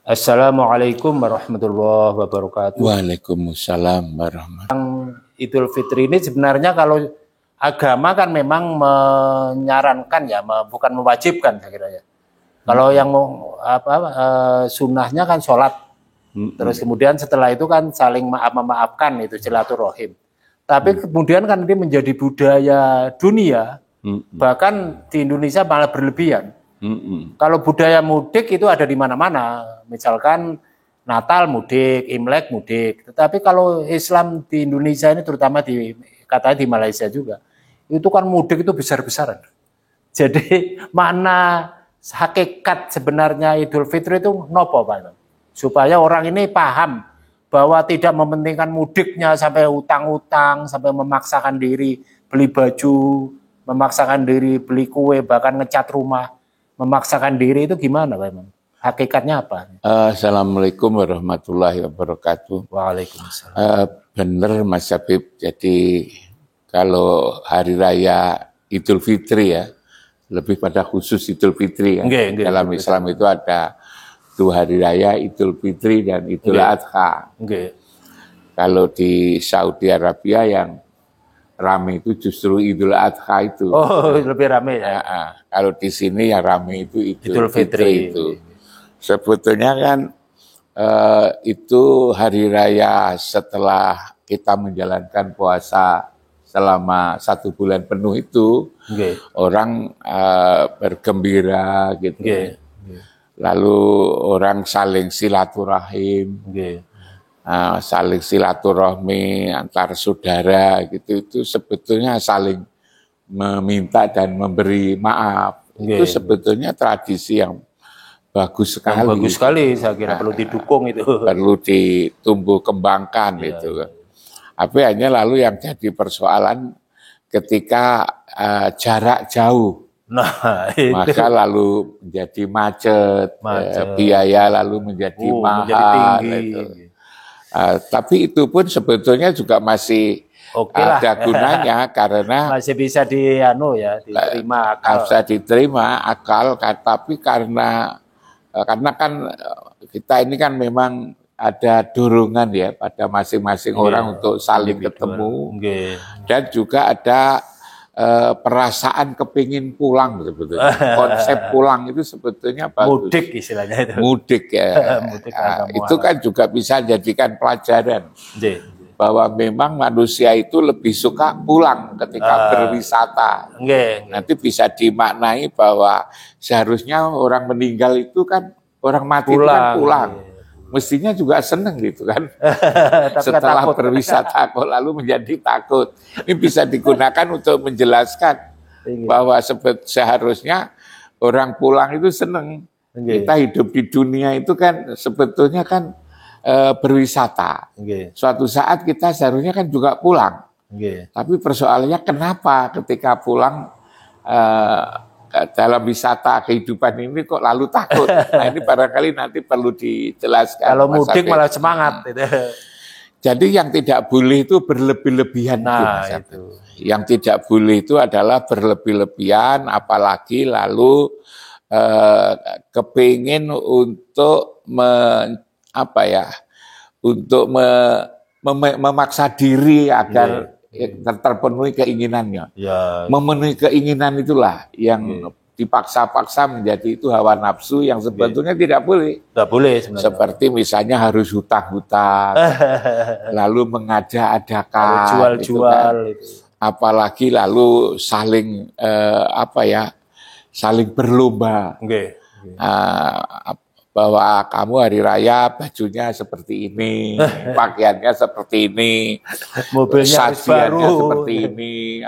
Assalamualaikum warahmatullahi wabarakatuh. Waalaikumsalam warahmatullahi. Idul Fitri ini sebenarnya kalau agama kan memang menyarankan ya, bukan mewajibkan saya kira ya. Kalau yang mau sunnahnya kan sholat, terus kemudian setelah itu kan saling memaafkan itu silaturahim. Tapi kemudian kan ini menjadi budaya dunia, bahkan di Indonesia malah berlebihan. Kalau budaya mudik itu ada di mana-mana, misalkan Natal mudik, Imlek mudik. Tetapi kalau Islam di Indonesia ini terutama katanya di Malaysia juga, itu kan mudik itu besar-besaran. Jadi makna hakikat sebenarnya Idul Fitri itu nopo Pak? Supaya orang ini paham bahwa tidak mementingkan mudiknya sampai utang-utang, sampai memaksakan diri beli baju, memaksakan diri beli kue, bahkan ngecat rumah. Memaksakan diri itu gimana Pak Imam? Hakikatnya apa? Assalamualaikum warahmatullahi wabarakatuh. Waalaikumsalam. Benar Mas Habib, jadi kalau hari raya Idul Fitri ya, lebih pada khusus Idul Fitri ya. Dalam Islam itu ada dua hari raya, Idul Fitri dan Idul Adha. Kalau di Saudi Arabia yang rame itu justru Idul Adha itu. Oh, lebih rame ya. Kalau di sini yang rame itu Idul Fitri itu. Sebetulnya kan itu hari raya setelah kita menjalankan puasa selama 1 bulan penuh itu, orang bergembira gitu. Lalu orang saling silaturahim. Saling silaturahmi antar saudara gitu, itu sebetulnya saling meminta dan memberi maaf. Itu sebetulnya tradisi yang bagus sekali. Bagus sekali, saya kira perlu didukung itu. Perlu ditumbuh kembangkan itu. Tapi hanya lalu yang jadi persoalan ketika jarak jauh. Nah, itu. Maka lalu menjadi macet. Biaya lalu menjadi mahal. Menjadi tinggi. Gitu. Tapi itu pun sebetulnya juga masih ada gunanya karena masih bisa diterima akal. Bisa diterima akal, tapi karena kan kita ini kan memang ada dorongan ya pada masing-masing orang untuk saling ketemu dan juga ada perasaan kepingin pulang sebetulnya. Konsep pulang itu sebetulnya bagus. Mudik istilahnya itu. Mudik ya. Mudik itu kan juga bisa jadikan pelajaran. Bahwa memang manusia itu lebih suka pulang ketika berwisata. Nanti bisa dimaknai bahwa seharusnya orang meninggal itu kan, orang mati itu kan pulang. Mestinya juga seneng gitu kan. Setelah berwisata kok lalu menjadi takut. Ini bisa digunakan untuk menjelaskan bahwa seharusnya orang pulang itu seneng. Kita hidup di dunia itu kan sebetulnya kan berwisata. Suatu saat kita seharusnya kan juga pulang. Tapi persoalannya kenapa ketika pulang dalam wisata kehidupan ini kok lalu takut. Nah ini barangkali nanti perlu dijelaskan. Kalau mudik malah semangat. Jadi yang tidak boleh itu berlebih-lebihan. Itu. Yang tidak boleh itu adalah berlebih-lebihan, apalagi lalu kepingin untuk memaksa diri agar terpenuhi keinginannya. Memenuhi keinginan itulah yang dipaksa-paksa menjadi itu hawa nafsu yang sebetulnya tidak boleh. Tidak boleh sebenarnya. Seperti misalnya harus hutang-hutang, lalu mengada-adakan, jual-jual, apalagi lalu saling saling berlomba. Bahwa kamu hari raya bajunya seperti ini, pakaiannya seperti ini, mobilnya baru seperti ini,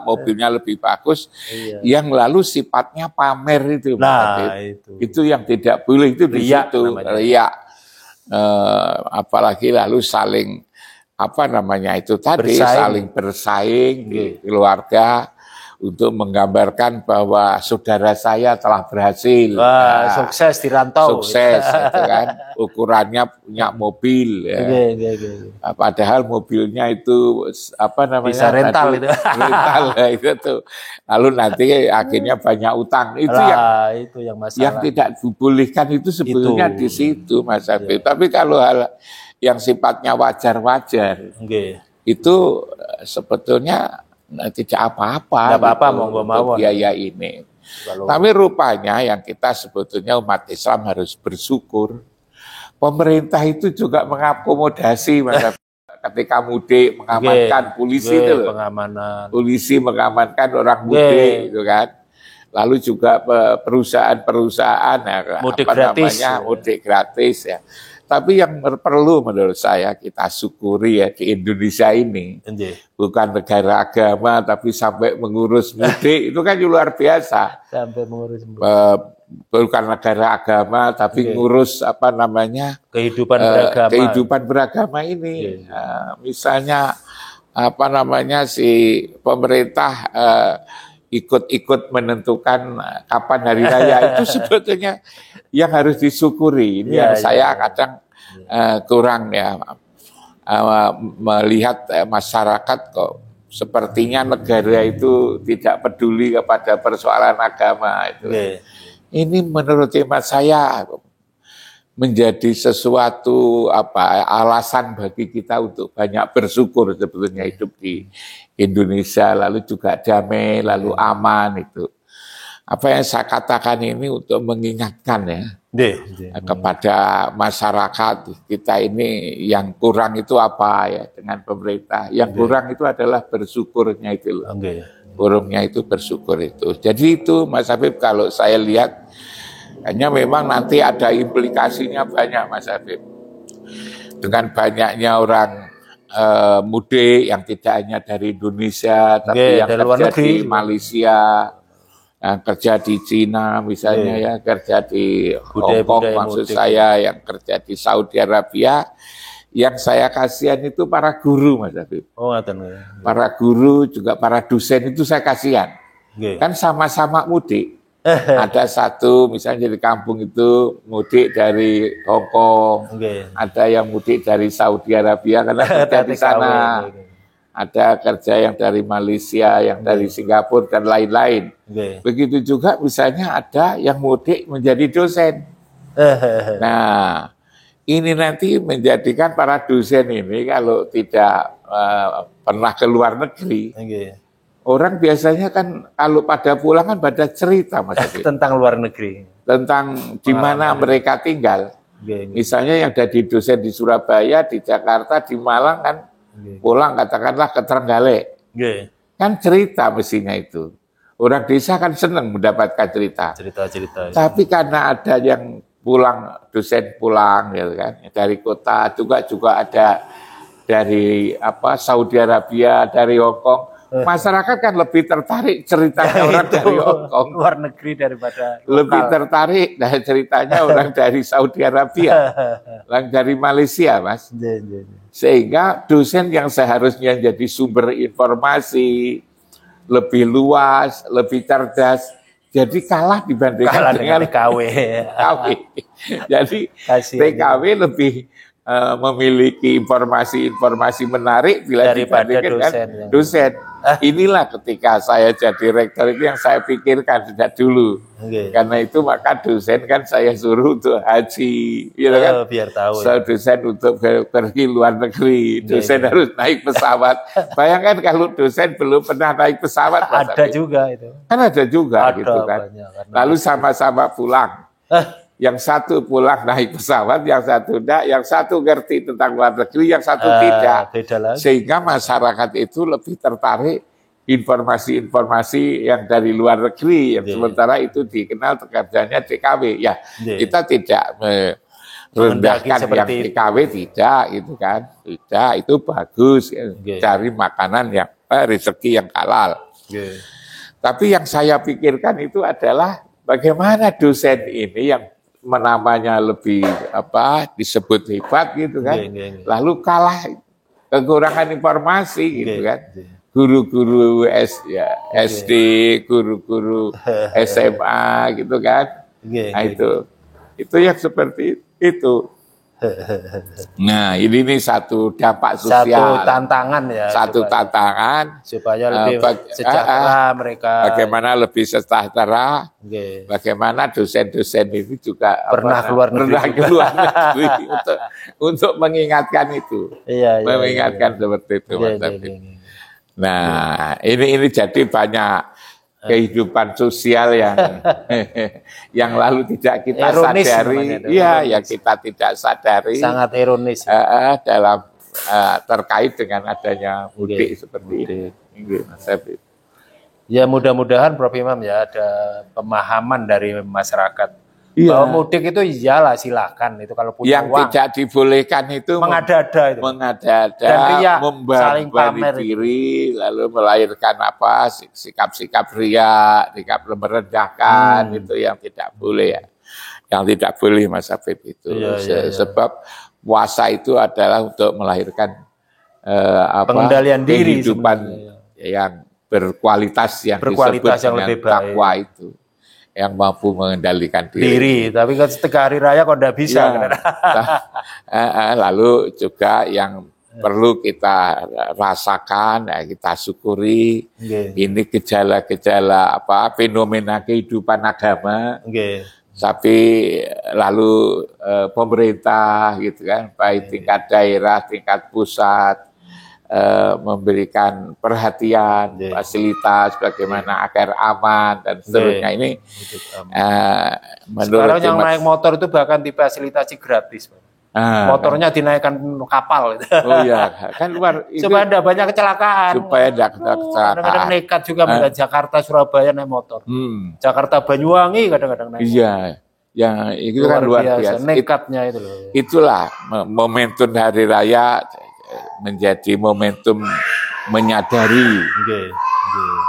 mobilnya lebih bagus, yang lalu sifatnya pamer itu. Itu yang tidak boleh, itu di situ riak. Apalagi lalu saling saling bersaing di keluarga untuk menggambarkan bahwa saudara saya telah berhasil. Wah, sukses di rantau. Sukses, gitu kan. Ukurannya punya mobil. Ya. Padahal mobilnya itu apa namanya? Bisa rental itu. Rental ya, itu tuh. Lalu nanti akhirnya banyak utang. Itu yang masalah. Yang tidak dibolehkan itu sebetulnya di situ, Mas Habib. Tapi kalau hal yang sifatnya wajar-wajar, itu sebetulnya tidak apa-apa untuk biaya ini. Tapi rupanya yang kita sebetulnya umat Islam harus bersyukur. Pemerintah itu juga mengakomodasi ketika mudik mengamankan polisi itu loh. Polisi mengamankan orang mudik itu kan. Lalu juga perusahaan-perusahaan mudik gratis ya. Tapi yang perlu menurut saya kita syukuri ya di Indonesia ini, bukan negara agama tapi sampai mengurus mudik itu kan luar biasa. Sampai mengurus mudik. Bukan negara agama tapi ngurus apa namanya kehidupan beragama ini. Misalnya apa namanya si pemerintah ikut-ikut menentukan kapan hari raya itu sebetulnya yang harus disyukuri. Ini yang saya kadang kurang ya melihat masyarakat kok sepertinya negara itu tidak peduli kepada persoalan agama itu. Ini menurut hemat saya menjadi sesuatu alasan bagi kita untuk banyak bersyukur sebetulnya hidup di Indonesia, lalu juga damai, lalu aman itu. Apa yang saya katakan ini untuk mengingatkan ya kepada masyarakat kita ini yang kurang itu apa ya dengan pemerintah. Yang kurang itu adalah bersyukurnya itu loh. Kurangnya itu bersyukur itu. Jadi itu Mas Habib kalau saya lihat hanya memang nanti ada implikasinya banyak Mas Habib. Dengan banyaknya orang mudik yang tidak hanya dari Indonesia tapi yang kerja di Malaysia, yang kerja di Cina misalnya ya, kerja di Hongkong maksud saya, yang kerja di Saudi Arabia. Yang saya kasihan itu para guru Mas Habib. Para guru juga para dosen itu saya kasihan. Kan sama-sama mudik. Ada satu misalnya di kampung itu mudik dari Hongkong, ada yang mudik dari Saudi Arabia karena kerja di sana, ada kerja yang dari Malaysia, yang dari Singapura dan lain-lain. Begitu juga misalnya ada yang mudik menjadi dosen. Nah, ini nanti menjadikan para dosen ini kalau tidak pernah ke luar negeri. Orang biasanya kan kalau pada pulang kan pada cerita Mas tentang luar negeri, tentang di mana mereka tinggal. Misalnya yang jadi dosen di Surabaya, di Jakarta, di Malang kan pulang katakanlah ke Trenggalek. Kan cerita mestinya itu. Orang desa kan senang mendapatkan cerita. Tapi karena ada yang pulang, dosen pulang gitu kan, dari kota juga ada dari Saudi Arabia, dari Hongkong. Masyarakat kan lebih tertarik ceritanya orang dari Hongkong, luar negeri daripada lokal. Lebih tertarik dari ceritanya orang dari Saudi Arabia, orang dari Malaysia, Mas. Sehingga dosen yang seharusnya jadi sumber informasi lebih luas, lebih cerdas, jadi kalah dibandingkan dengan TKW. Jadi TKW lebih memiliki informasi-informasi menarik bila dibandingkan dengan dosen. Inilah ketika saya jadi rektor itu yang saya pikirkan sejak dulu. Karena itu maka dosen kan saya suruh untuk haji, gitu kan? Biar tahu. Dosen untuk pergi luar negeri, dosen harus naik pesawat. Bayangkan kalau dosen belum pernah naik pesawat. Ada juga itu. Kan ada juga gitu kan. Lalu sama-sama pulang. Yang satu pulang naik pesawat, yang satu tidak, yang satu ngerti tentang luar negeri, yang satu tidak. Sehingga masyarakat itu lebih tertarik informasi-informasi yang dari luar negeri, yang sementara itu dikenal kerjanya TKW. Ya, kita tidak merendahkan yang TKW, tidak, gitu kan. Tidak, itu bagus, cari makanan yang rezeki yang halal. Tapi yang saya pikirkan itu adalah bagaimana dosen ini yang namanya lebih disebut hebat gitu kan, lalu kalah kekurangan informasi gitu kan. guru-guru SD, guru-guru SMA gitu kan. Nah itu yang seperti itu. Nah ini satu dampak sosial. Satu tantangan ya. Satu tantangan. Supaya lebih sejahtera mereka. Bagaimana lebih sejahtera. Bagaimana dosen-dosen ini juga pernah keluar negeri untuk mengingatkan itu. Mengingatkan seperti itu. Nah ini jadi banyak kehidupan sosial yang lalu tidak kita ironis, sadari, yang kita tidak sadari, sangat ironis dalam terkait dengan adanya mudik seperti ini. Mas Habib. Ya mudah-mudahan Prof Imam ya ada pemahaman dari masyarakat. Bahwa mudik itu iyalah silakan itu kalau punya yang uang. Yang tidak dibolehkan itu mengada-ada itu. Mengada-ada, membebani diri, lalu melahirkan apa sikap-sikap ria, sikap merendahkan itu yang tidak boleh ya. Yang tidak boleh Mas Habib itu. Sebab puasa itu adalah untuk melahirkan pengendalian diri kehidupan yang berkualitas yang disebut yang lebih baik. Takwa itu. Yang mampu mengendalikan diri. Tapi kan setiap hari raya kok tidak bisa. Lalu juga yang perlu kita rasakan, kita syukuri. Ini gejala-gejala fenomena kehidupan agama. Tapi lalu pemerintah gitu kan, baik tingkat daerah, tingkat pusat, memberikan perhatian, fasilitas bagaimana agar aman dan seterusnya ini. Sekarang yang naik motor itu bahkan difasilitasi gratis, motornya dinaikkan kapal. Oh iya, kan luar. Supaya tidak banyak kecelakaan. Supaya tidak kecelakaan. Kadang-kadang nekat juga dari Jakarta Surabaya naik motor. Jakarta Banyuwangi kadang-kadang naik. Iya. Yang itu kan luar biasa. Nekatnya itu loh. Itulah momentum hari raya menjadi momentum menyadari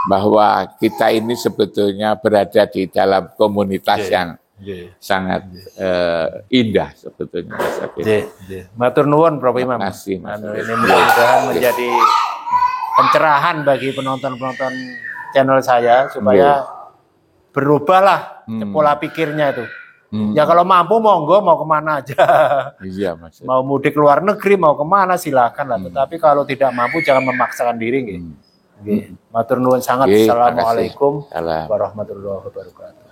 bahwa kita ini sebetulnya berada di dalam komunitas yang sangat indah sebetulnya. Matur nuwun Prof Imam. Terima kasih. Ini mudah-mudahan menjadi pencerahan bagi penonton-penonton channel saya supaya berubahlah pola pikirnya itu. Ya kalau mampu monggo mau kemana aja. Iya Mas. Mau mudik luar negeri mau kemana silakan lah. Tetapi kalau tidak mampu jangan memaksakan diri. Matur nuwun sangat. Assalamualaikum warahmatullahi wabarakatuh.